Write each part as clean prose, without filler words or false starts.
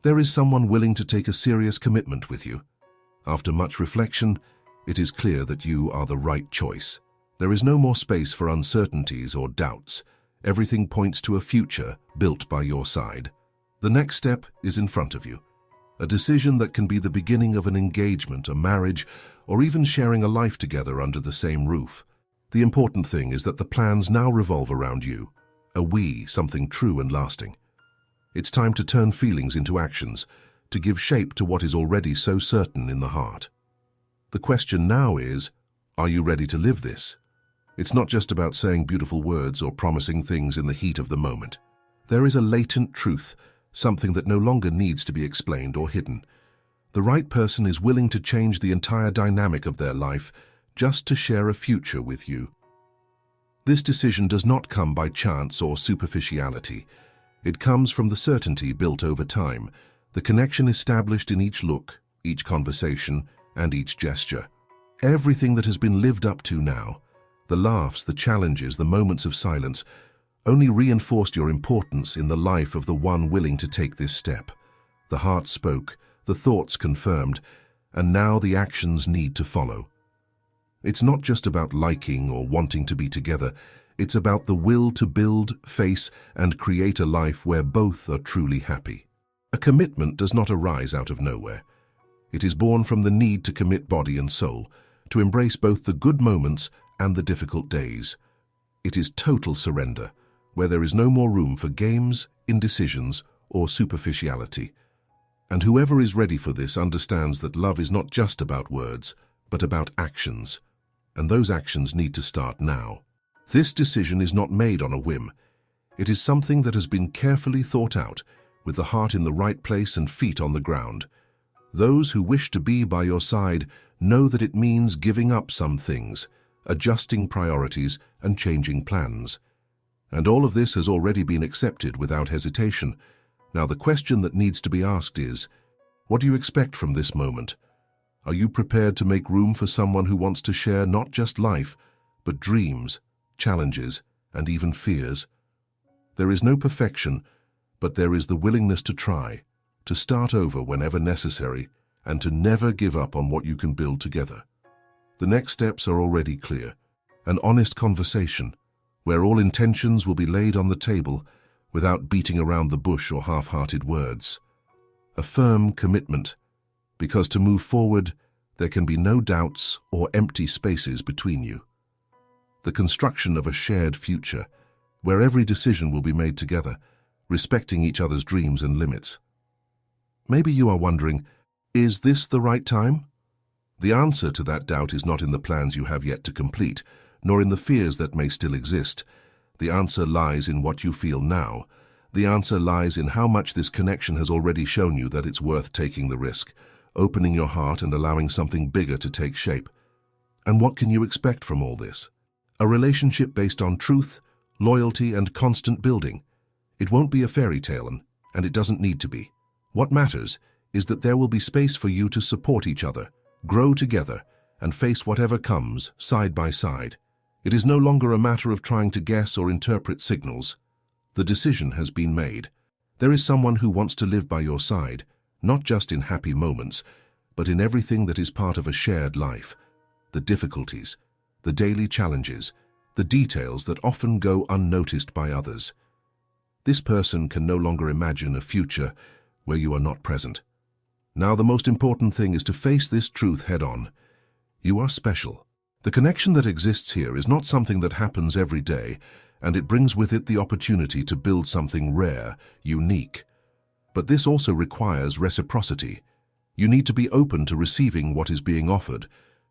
There is someone willing to take a serious commitment with you. After much reflection, it is clear that you are the right choice. There is no more space for uncertainties or doubts. Everything points to a future built by your side. The next step is in front of you. A decision that can be the beginning of an engagement, a marriage, or even sharing a life together under the same roof. The important thing is that the plans now revolve around you, a we, something true and lasting. It's time to turn feelings into actions, to give shape to what is already so certain in the heart. The question now is, are you ready to live this? It's not just about saying beautiful words or promising things in the heat of the moment. There is a latent truth, something that no longer needs to be explained or hidden. The right person is willing to change the entire dynamic of their life just to share a future with you. This decision does not come by chance or superficiality. It comes from the certainty built over time, the connection established in each look, each conversation, and each gesture. Everything that has been lived up to now, the laughs, the challenges, the moments of silence, only reinforced your importance in the life of the one willing to take this step. The heart spoke, the thoughts confirmed, and now the actions need to follow. It's not just about liking or wanting to be together. It's about the will to build, face, and create a life where both are truly happy. A commitment does not arise out of nowhere. It is born from the need to commit body and soul, to embrace both the good moments and the difficult days. It is total surrender, where there is no more room for games, indecisions, or superficiality. And whoever is ready for this understands that love is not just about words, but about actions. And those actions need to start now. This decision is not made on a whim. It is something that has been carefully thought out, with the heart in the right place and feet on the ground. Those who wish to be by your side know that it means giving up some things, adjusting priorities, and changing plans. And all of this has already been accepted without hesitation. Now the question that needs to be asked is, what do you expect from this moment? Are you prepared to make room for someone who wants to share not just life, but dreams, challenges, and even fears? There is no perfection, but there is the willingness to try, to start over whenever necessary, and to never give up on what you can build together. The next steps are already clear. An honest conversation, where all intentions will be laid on the table without beating around the bush or half-hearted words. A firm commitment, because to move forward, there can be no doubts or empty spaces between you. The construction of a shared future, where every decision will be made together, respecting each other's dreams and limits. Maybe you are wondering, is this the right time? The answer to that doubt is not in the plans you have yet to complete, nor in the fears that may still exist. The answer lies in what you feel now. The answer lies in how much this connection has already shown you that it's worth taking the risk, opening your heart and allowing something bigger to take shape. And what can you expect from all this? A relationship based on truth, loyalty, and constant building. It won't be a fairy tale, and it doesn't need to be. What matters is that there will be space for you to support each other, grow together, and face whatever comes side by side. It is no longer a matter of trying to guess or interpret signals. The decision has been made. There is someone who wants to live by your side, not just in happy moments, but in everything that is part of a shared life. The difficulties, the daily challenges, the details that often go unnoticed by others. This person can no longer imagine a future where you are not present. Now the most important thing is to face this truth head-on. You are special. The connection that exists here is not something that happens every day, and it brings with it the opportunity to build something rare, unique. But this also requires reciprocity. You need to be open to receiving what is being offered,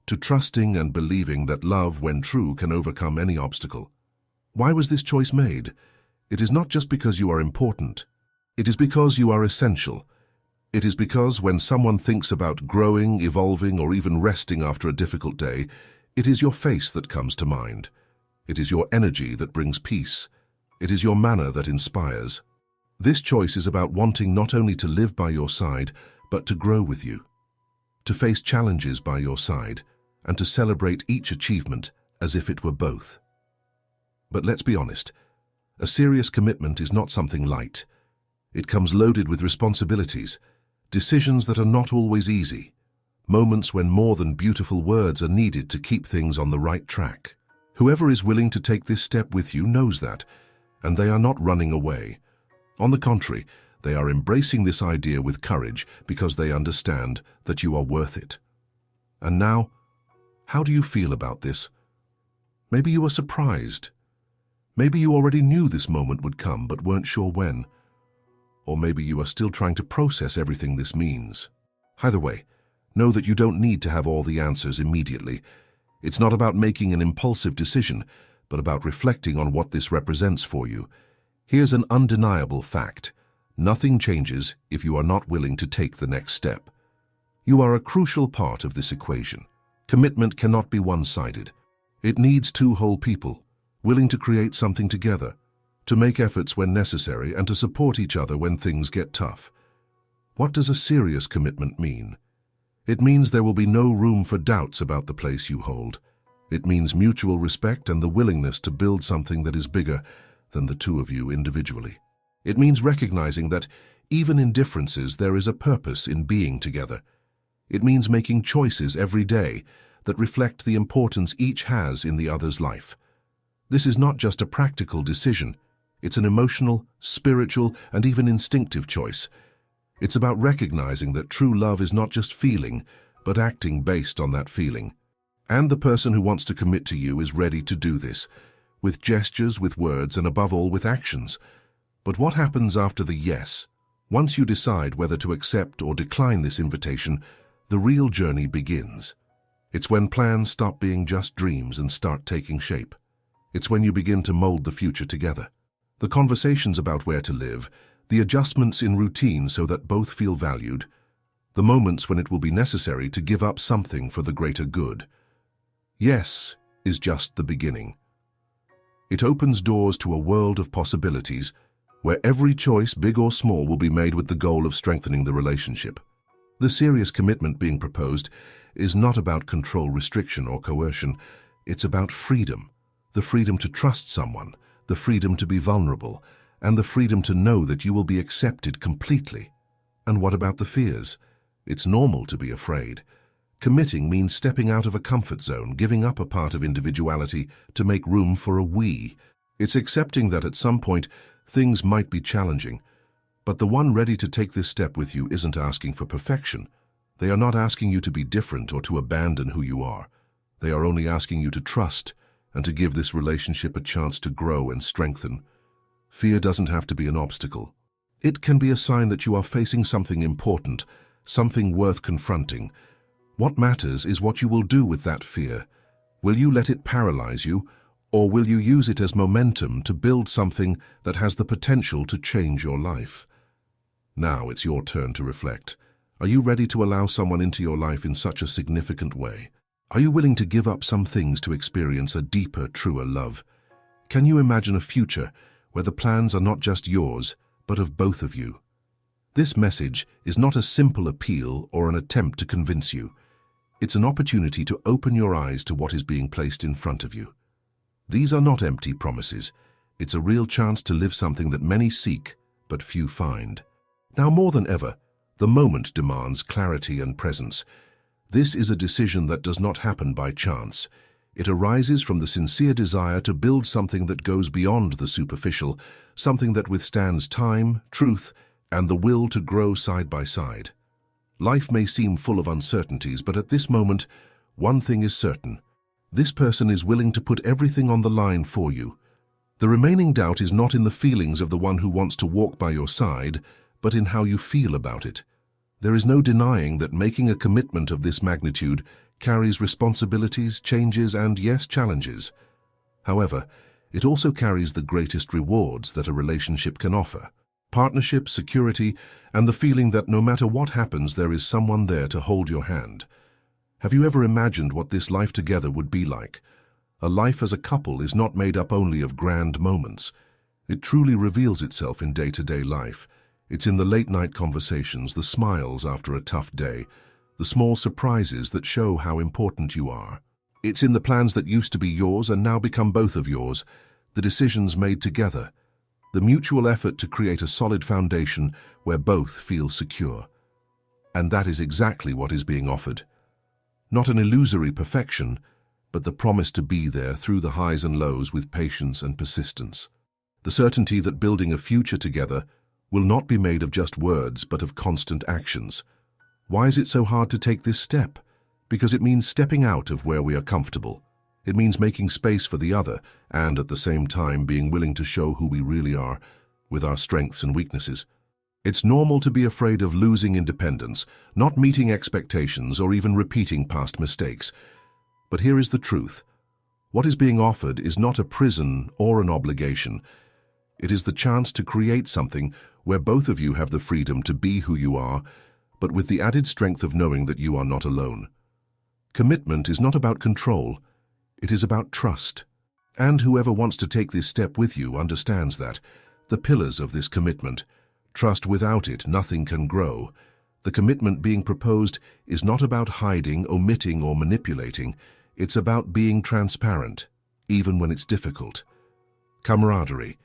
to trusting and believing that love, when true, can overcome any obstacle. Why was this choice made? It is not just because you are important. It is because you are essential. It is because when someone thinks about growing, evolving, or even resting after a difficult day, it is your face that comes to mind. It is your energy that brings peace. It is your manner that inspires. This choice is about wanting not only to live by your side, but to grow with you, to face challenges by your side, and to celebrate each achievement as if it were both. But let's be honest, a serious commitment is not something light. It comes loaded with responsibilities, decisions that are not always easy, moments when more than beautiful words are needed to keep things on the right track. Whoever is willing to take this step with you knows that, and they are not running away. On the contrary, they are embracing this idea with courage because they understand that you are worth it. And now, how do you feel about this? Maybe you are surprised. Maybe you already knew this moment would come but weren't sure when. Or maybe you are still trying to process everything this means. Either way, know that you don't need to have all the answers immediately. It's not about making an impulsive decision, but about reflecting on what this represents for you. Here's an undeniable fact. Nothing changes if you are not willing to take the next step. You are a crucial part of this equation. Commitment cannot be one-sided. It needs two whole people, willing to create something together, to make efforts when necessary and to support each other when things get tough. What does a serious commitment mean? It means there will be no room for doubts about the place you hold. It means mutual respect and the willingness to build something that is bigger than the two of you individually. It means recognizing that, even in differences, there is a purpose in being together. It means making choices every day that reflect the importance each has in the other's life. This is not just a practical decision. It's an emotional, spiritual, and even instinctive choice. It's about recognizing that true love is not just feeling, but acting based on that feeling. And the person who wants to commit to you is ready to do this, with gestures, with words, and above all, with actions. But what happens after the yes? Once you decide whether to accept or decline this invitation, the real journey begins. It's when plans stop being just dreams and start taking shape. It's when you begin to mold the future together. The conversations about where to live, the adjustments in routine so that both feel valued, the moments when it will be necessary to give up something for the greater good. Yes is just the beginning. It opens doors to a world of possibilities where every choice, big or small, will be made with the goal of strengthening the relationship. The serious commitment being proposed is not about control, restriction, or coercion. It's about freedom. The freedom to trust someone, the freedom to be vulnerable, and the freedom to know that you will be accepted completely. And what about the fears? It's normal to be afraid. Committing means stepping out of a comfort zone, giving up a part of individuality to make room for a we. It's accepting that at some point things might be challenging, but the one ready to take this step with you isn't asking for perfection. They are not asking you to be different or to abandon who you are. They are only asking you to trust and to give this relationship a chance to grow and strengthen. Fear doesn't have to be an obstacle. It can be a sign that you are facing something important, something worth confronting. What matters is what you will do with that fear. Will you let it paralyze you, or will you use it as momentum to build something that has the potential to change your life? Now it's your turn to reflect. Are you ready to allow someone into your life in such a significant way? Are you willing to give up some things to experience a deeper, truer love? Can you imagine a future where the plans are not just yours, but of both of you? This message is not a simple appeal or an attempt to convince you. It's an opportunity to open your eyes to what is being placed in front of you. These are not empty promises. It's a real chance to live something that many seek, but few find. Now more than ever, the moment demands clarity and presence. This is a decision that does not happen by chance. It arises from the sincere desire to build something that goes beyond the superficial, something that withstands time, truth, and the will to grow side by side. Life may seem full of uncertainties, but at this moment, one thing is certain. This person is willing to put everything on the line for you. The remaining doubt is not in the feelings of the one who wants to walk by your side, but in how you feel about it. There is no denying that making a commitment of this magnitude carries responsibilities, changes, and, yes, challenges. However, it also carries the greatest rewards that a relationship can offer: partnership, security, and the feeling that no matter what happens, there is someone there to hold your hand. Have you ever imagined what this life together would be like? A life as a couple is not made up only of grand moments. It truly reveals itself in day-to-day life. It's in the late-night conversations, the smiles after a tough day, the small surprises that show how important you are. It's in the plans that used to be yours and now become both of yours, the decisions made together, the mutual effort to create a solid foundation where both feel secure. And that is exactly what is being offered. Not an illusory perfection, but the promise to be there through the highs and lows with patience and persistence. The certainty that building a future together will not be made of just words, but of constant actions. Why is it so hard to take this step? Because it means stepping out of where we are comfortable. It means making space for the other, and at the same time being willing to show who we really are, with our strengths and weaknesses. It's normal to be afraid of losing independence, not meeting expectations, or even repeating past mistakes. But here is the truth. What is being offered is not a prison or an obligation. It is the chance to create something where both of you have the freedom to be who you are, but with the added strength of knowing that you are not alone. Commitment is not about control. It is about trust. And whoever wants to take this step with you understands that. The pillars of this commitment. Trust, without it, nothing can grow. The commitment being proposed is not about hiding, omitting, or manipulating. It's about being transparent, even when it's difficult. Camaraderie.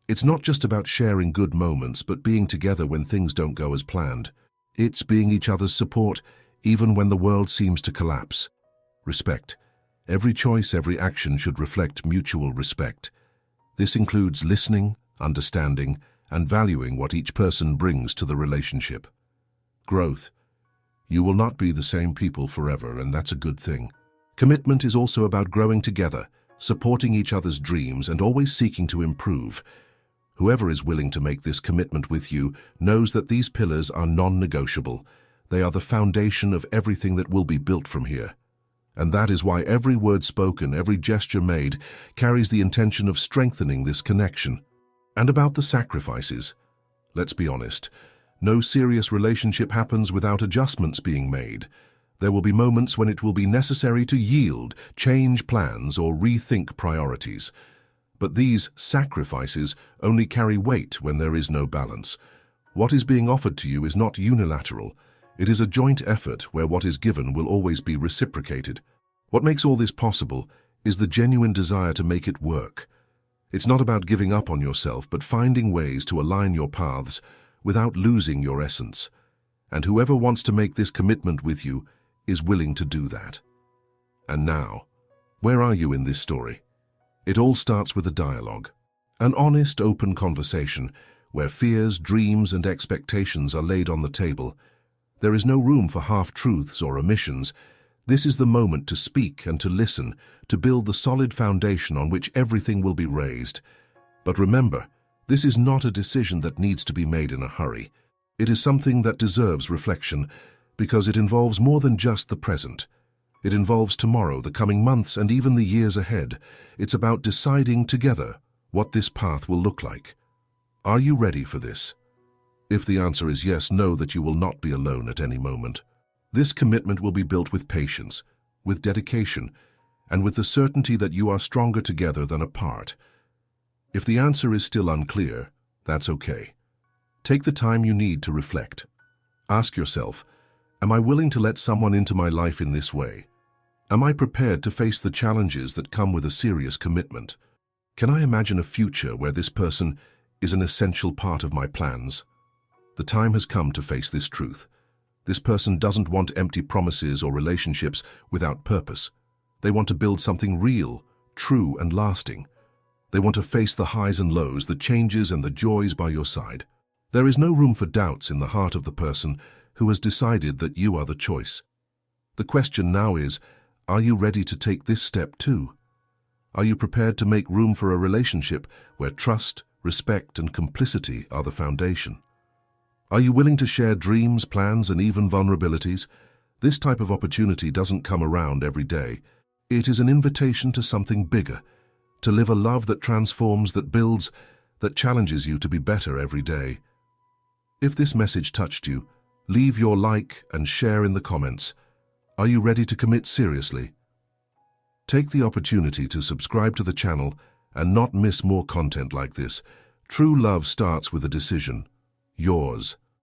It's not just about sharing good moments, but being together when things don't go as planned. It's being each other's support, even when the world seems to collapse. Respect. Every choice, every action should reflect mutual respect. This includes listening, understanding, and valuing what each person brings to the relationship. Growth. You will not be the same people forever, and that's a good thing. Commitment is also about growing together, supporting each other's dreams, and always seeking to improve. Whoever is willing to make this commitment with you knows that these pillars are non-negotiable. They are the foundation of everything that will be built from here. And that is why every word spoken, every gesture made, carries the intention of strengthening this connection. And about the sacrifices. Let's be honest, no serious relationship happens without adjustments being made. There will be moments when it will be necessary to yield, change plans, or rethink priorities. But these sacrifices only carry weight when there is no balance. What is being offered to you is not unilateral. It is a joint effort where what is given will always be reciprocated. What makes all this possible is the genuine desire to make it work. It's not about giving up on yourself, but finding ways to align your paths without losing your essence. And whoever wants to make this commitment with you is willing to do that. And now, where are you in this story? It all starts with a dialogue. An honest, open conversation where fears, dreams, and expectations are laid on the table. There is no room for half-truths or omissions. This is the moment to speak and to listen, to build the solid foundation on which everything will be raised. But remember, this is not a decision that needs to be made in a hurry. It is something that deserves reflection, because it involves more than just the present. It involves tomorrow, the coming months, and even the years ahead. It's about deciding together what this path will look like. Are you ready for this? If the answer is yes, know that you will not be alone at any moment. This commitment will be built with patience, with dedication, and with the certainty that you are stronger together than apart. If the answer is still unclear, that's okay. Take the time you need to reflect. Ask yourself, am I willing to let someone into my life in this way? Am I prepared to face the challenges that come with a serious commitment? Can I imagine a future where this person is an essential part of my plans? The time has come to face this truth. This person doesn't want empty promises or relationships without purpose. They want to build something real, true, and lasting. They want to face the highs and lows, the changes and the joys by your side. There is no room for doubts in the heart of the person who has decided that you are the choice. The question now is, are you ready to take this step too? Are you prepared to make room for a relationship where trust, respect, and complicity are the foundation? Are you willing to share dreams, plans, and even vulnerabilities? This type of opportunity doesn't come around every day. It is an invitation to something bigger, to live a love that transforms, that builds, that challenges you to be better every day. If this message touched you, leave your like and share in the comments. Are you ready to commit seriously? Take the opportunity to subscribe to the channel and not miss more content like this. True love starts with a decision. Yours.